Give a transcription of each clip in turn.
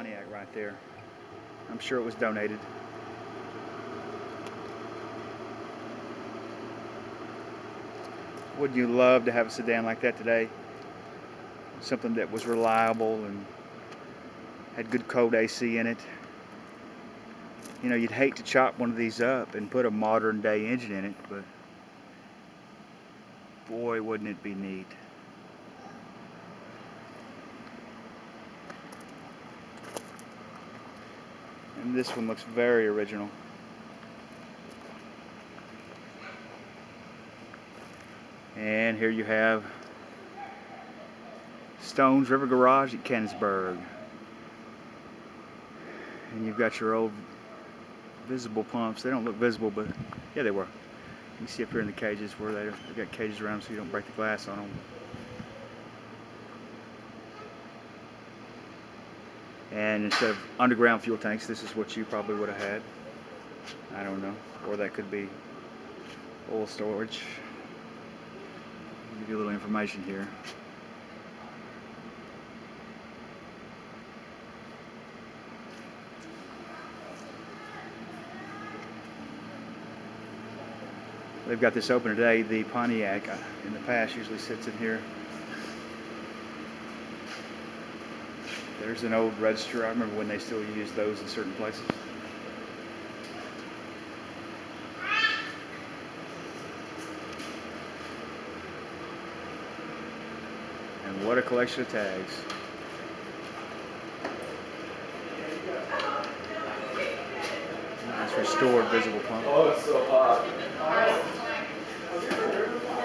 Pontiac right there. I'm sure it was donated. Wouldn't you love to have a sedan like that today? Something that was reliable and had good cold AC in it. You know, you'd hate to chop one of these up and put a modern day engine in it, but boy, wouldn't it be neat. And this one looks very original. And here you have Stone's River Garage at Cannonsburgh. And you've got your old visible pumps. They don't look visible, but yeah, they were. You can see up here in the cages where they've got cages around them so you don't break the glass on them. And instead of underground fuel tanks, this is what you probably would have had. I don't know. Or that could be oil storage. I'll give you a little information here. They've got this open today. The Pontiac in the past usually sits in here. There's an old register. I remember when they still used those in certain places. And what a collection of tags. Nice restored visible pump. Oh, it's so hot.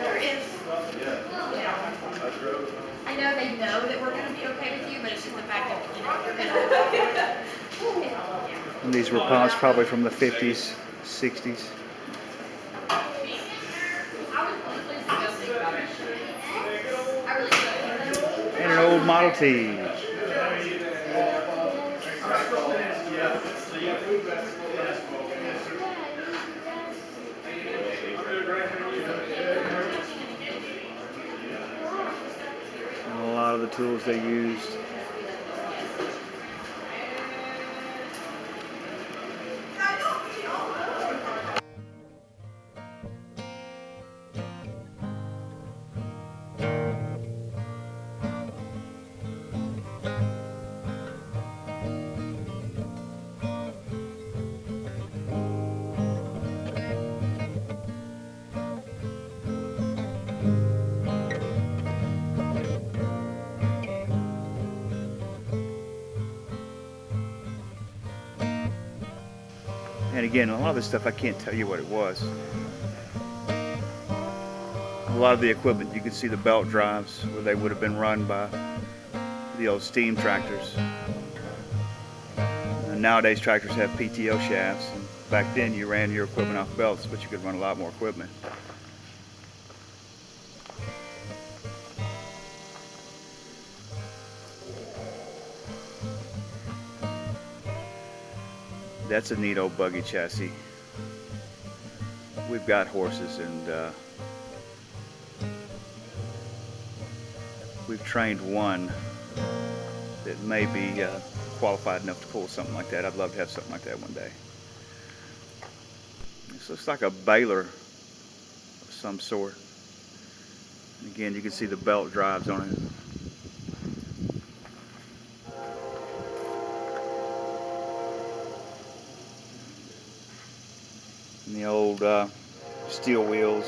There is. I know they know that we're going to be okay with you, but it's just the fact that, you know, you're going to. And these were pumps probably from the 50s, 60s. And an old Model T. And a lot of the tools they used. And again, a lot of this stuff I can't tell you what it was. A lot of the equipment, you can see the belt drives where they would have been run by the old steam tractors. And nowadays tractors have PTO shafts. And back then you ran your equipment off belts, but you could run a lot more equipment. That's a neat old buggy chassis. We've got horses and we've trained one that may be qualified enough to pull something like that. I'd love to have something like that one day. This looks like a baler of some sort. And again, you can see the belt drives on it. And the old steel wheels.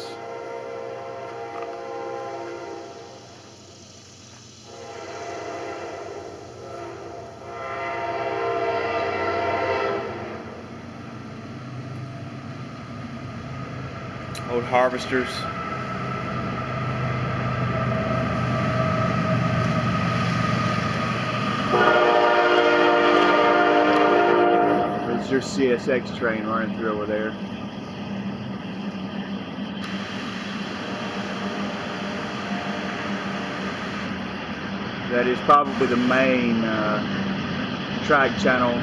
Old harvesters. There's your CSX train running through over there. That is probably the main track channel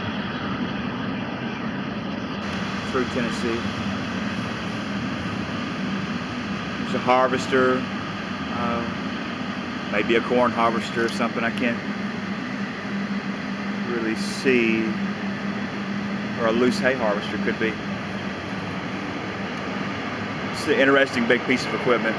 through Tennessee. There's a harvester, maybe a corn harvester or something. I can't really see, or a loose hay harvester could be. It's an interesting big piece of equipment.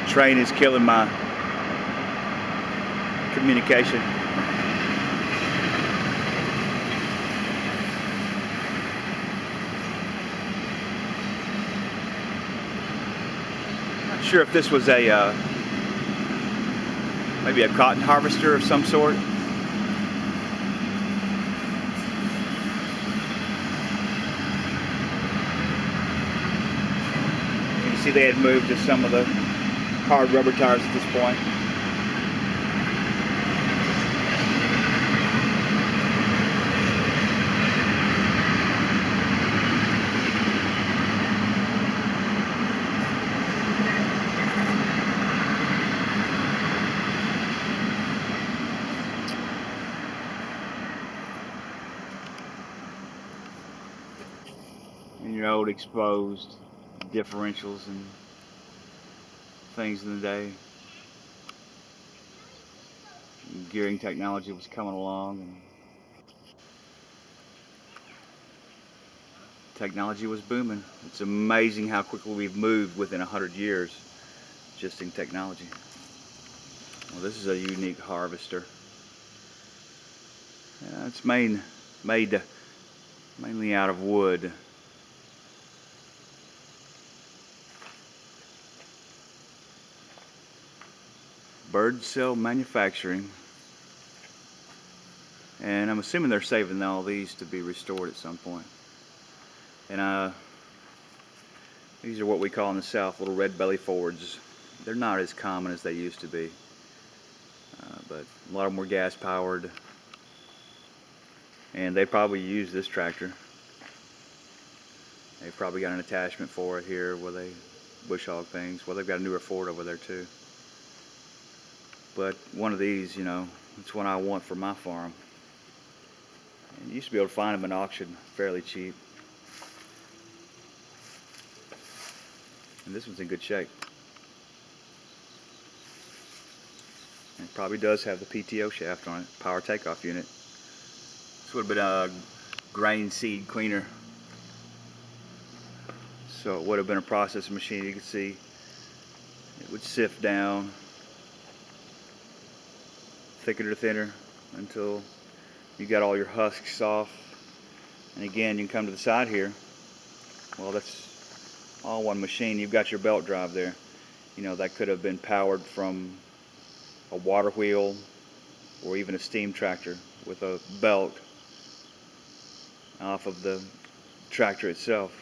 Train is killing my communication. Not sure if this was a maybe a cotton harvester of some sort. You can see they had moved to some of the hard rubber tires at this point. And your old exposed differentials and things in the day. And gearing technology was coming along, and technology was booming. It's amazing how quickly we've moved within 100 years just in technology. Well, this is a unique harvester. It's made mainly out of wood. Bird cell manufacturing. And I'm assuming they're saving all these to be restored at some point. And these are what we call in the South little red belly Fords. They're not as common as they used to be, but a lot of them were gas powered, and they probably use this tractor. They've probably got an attachment for it here where they bush hog things. Well, they've got a newer Ford over there too. But one of these, you know, it's one I want for my farm. And you used to be able to find them in auction fairly cheap. And this one's in good shape. And it probably does have the PTO shaft on it, power takeoff unit. This would have been a grain seed cleaner. So it would have been a processing machine. You can see it would sift down thicker to thinner until you got all your husks off. And again, you can come to the side here. Well, that's all one machine. You've got your belt drive there. You know, that could have been powered from a water wheel or even a steam tractor with a belt off of the tractor itself.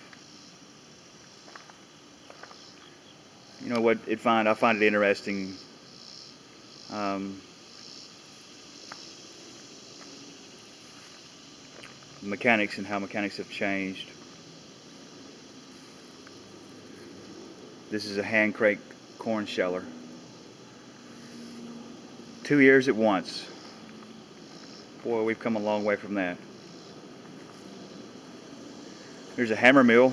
You know what I find it interesting. Mechanics and how mechanics have changed. This is a hand crank corn sheller. 2 years at once. Boy, we've come a long way from that. Here's a hammer mill.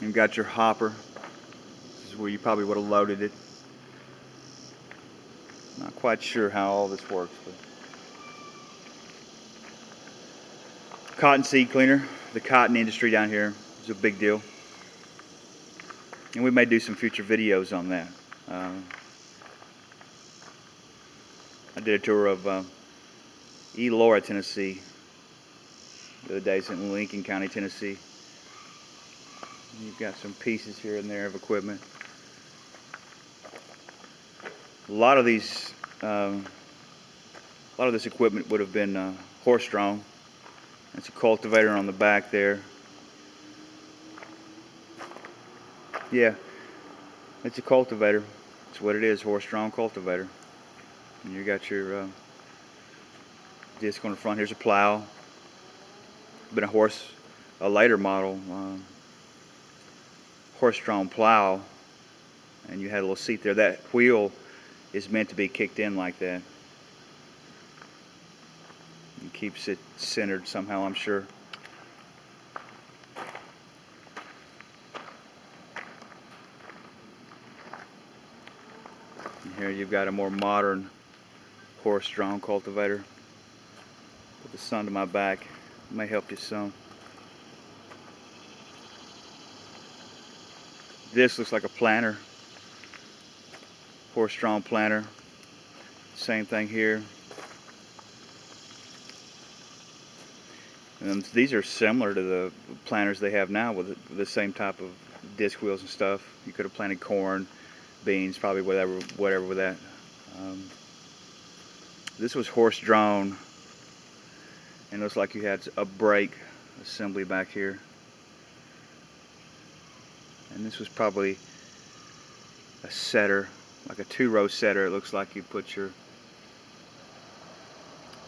You've got your hopper. This is where you probably would have loaded it. Not quite sure how all this works, but cotton seed cleaner. The cotton industry down here is a big deal, and we may do some future videos on that. I did a tour of Elora, Tennessee the other day. It's in Lincoln County, Tennessee. You've got some pieces here and there of equipment. A lot of this equipment would have been horse-drawn. That's a cultivator on the back there. Yeah, it's a cultivator. That's what it is, horse-drawn cultivator. And you got your disc on the front. Here's a plow. Been a later model horse-drawn plow, and you had a little seat there. That wheel is meant to be kicked in like that. and keeps it centered somehow, I'm sure. And here you've got a more modern horse-drawn cultivator. Put the sun to my back. It may help you some. This looks like a planter, horse-drawn planter. Same thing here. And these are similar to the planters they have now with the same type of disc wheels and stuff. You could have planted corn, beans, probably whatever with that. This was horse-drawn, and it looks like you had a brake assembly back here. And this was probably a setter, like a 2-row setter. It looks like you put your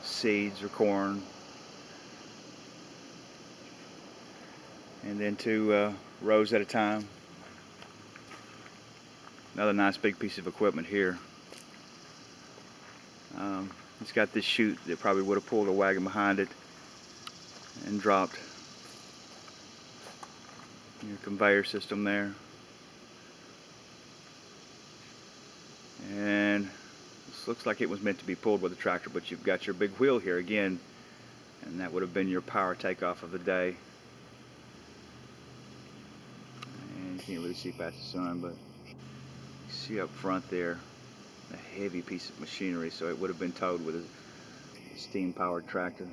seeds or corn, and then 2 rows at a time. Another nice big piece of equipment here. It's got this chute that probably would have pulled a wagon behind it and dropped your conveyor system there. And this looks like it was meant to be pulled with a tractor, but you've got your big wheel here again, and that would have been your power takeoff of the day. And you can't really see past the sun, but you see up front there a heavy piece of machinery, so it would have been towed with a steam-powered tractor.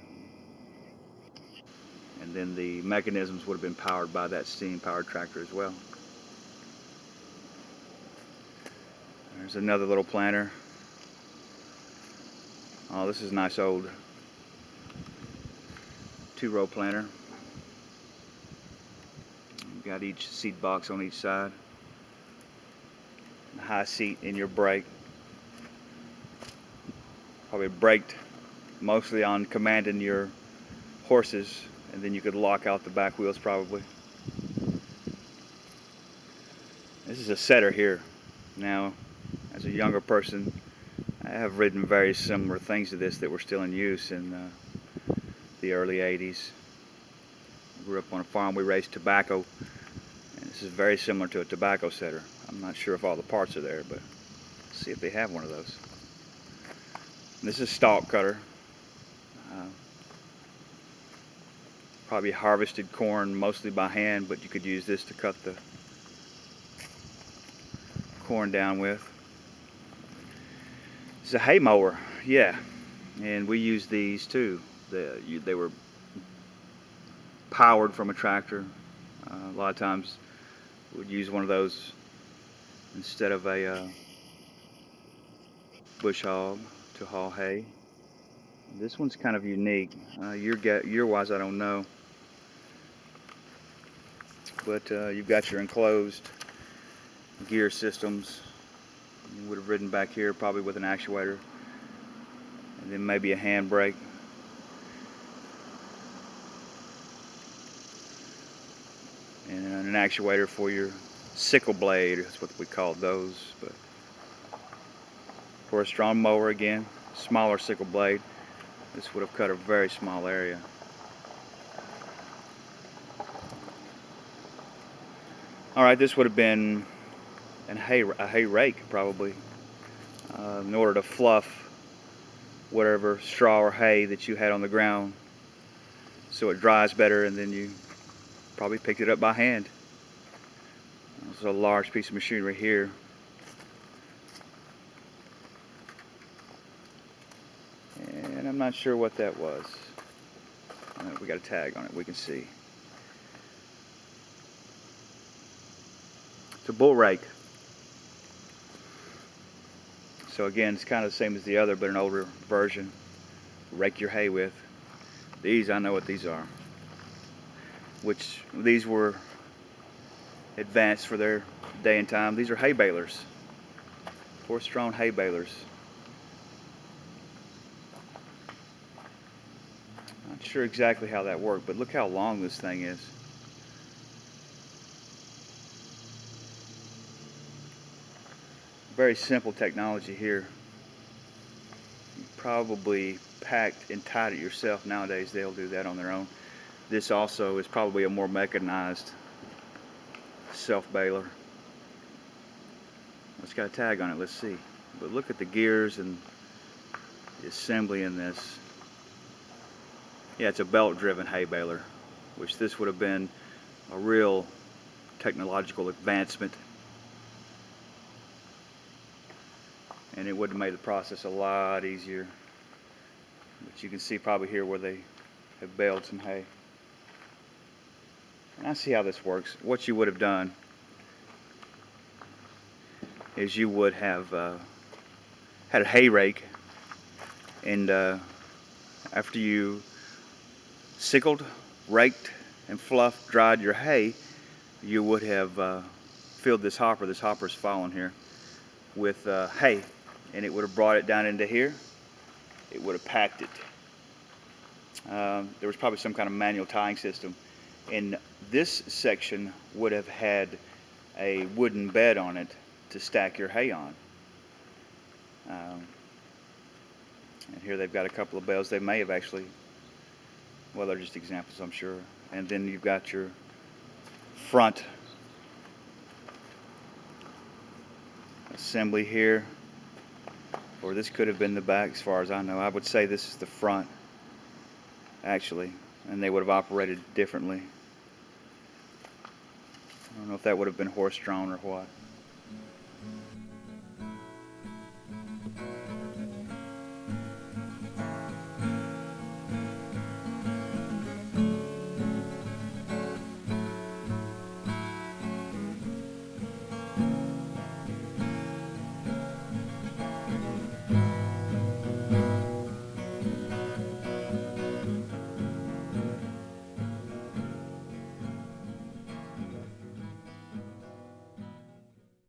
And then the mechanisms would have been powered by that steam-powered tractor as well. There's another little planter. Oh, this is a nice old 2-row planter. You've got each seat box on each side. A high seat in your brake. Probably braked mostly on commanding your horses, and then you could lock out the back wheels probably. This is a setter here. Now, as a younger person, I have ridden very similar things to this that were still in use in the early 80s. I grew up on a farm. We raised tobacco, and this is very similar to a tobacco setter. I'm not sure if all the parts are there, but let's see if they have one of those. And this is stalk cutter. Probably harvested corn mostly by hand, but you could use this to cut the corn down with. It's a hay mower, yeah, and we used these too. They were powered from a tractor. A lot of times we'd use one of those instead of a bush hog to haul hay. This one's kind of unique. Year-wise, I don't know. But you've got your enclosed gear systems. You would have ridden back here probably with an actuator, and then maybe a handbrake. And an actuator for your sickle blade, that's what we called those. But for a strong mower again, smaller sickle blade, this would have cut a very small area. Alright, this would have been a hay rake probably, in order to fluff whatever straw or hay that you had on the ground so it dries better, and then you probably picked it up by hand. This is a large piece of machinery here. And I'm not sure what that was. We got a tag on it, we can see. It's a bull rake. So again, it's kind of the same as the other, but an older version. Rake your hay with. These, I know what these are. Which, these were advanced for their day and time. These are hay balers. Horse-drawn hay balers. Not sure exactly how that worked, but look how long this thing is. Very simple technology here. You probably packed and tied it yourself. Nowadays they'll do that on their own. This also is probably a more mechanized self-baler. It's got a tag on it, let's see. But look at the gears and the assembly in this. Yeah, it's a belt-driven hay baler, which this would have been a real technological advancement, and it would have made the process a lot easier. But you can see probably here where they have baled some hay. And I see how this works. What you would have done is you would have had a hay rake, and after you sickled, raked, and fluffed, dried your hay, you would have filled this hopper. This hopper's fallen here with hay, and it would have brought it down into here. It would have packed it. There was probably some kind of manual tying system, and this section would have had a wooden bed on it to stack your hay on. And here they've got a couple of bales. They may have actually, well, they're just examples, I'm sure. And then you've got your front assembly here, or this could have been the back as far as I know. I would say this is the front, actually, and they would have operated differently. I don't know if that would have been horse-drawn or what.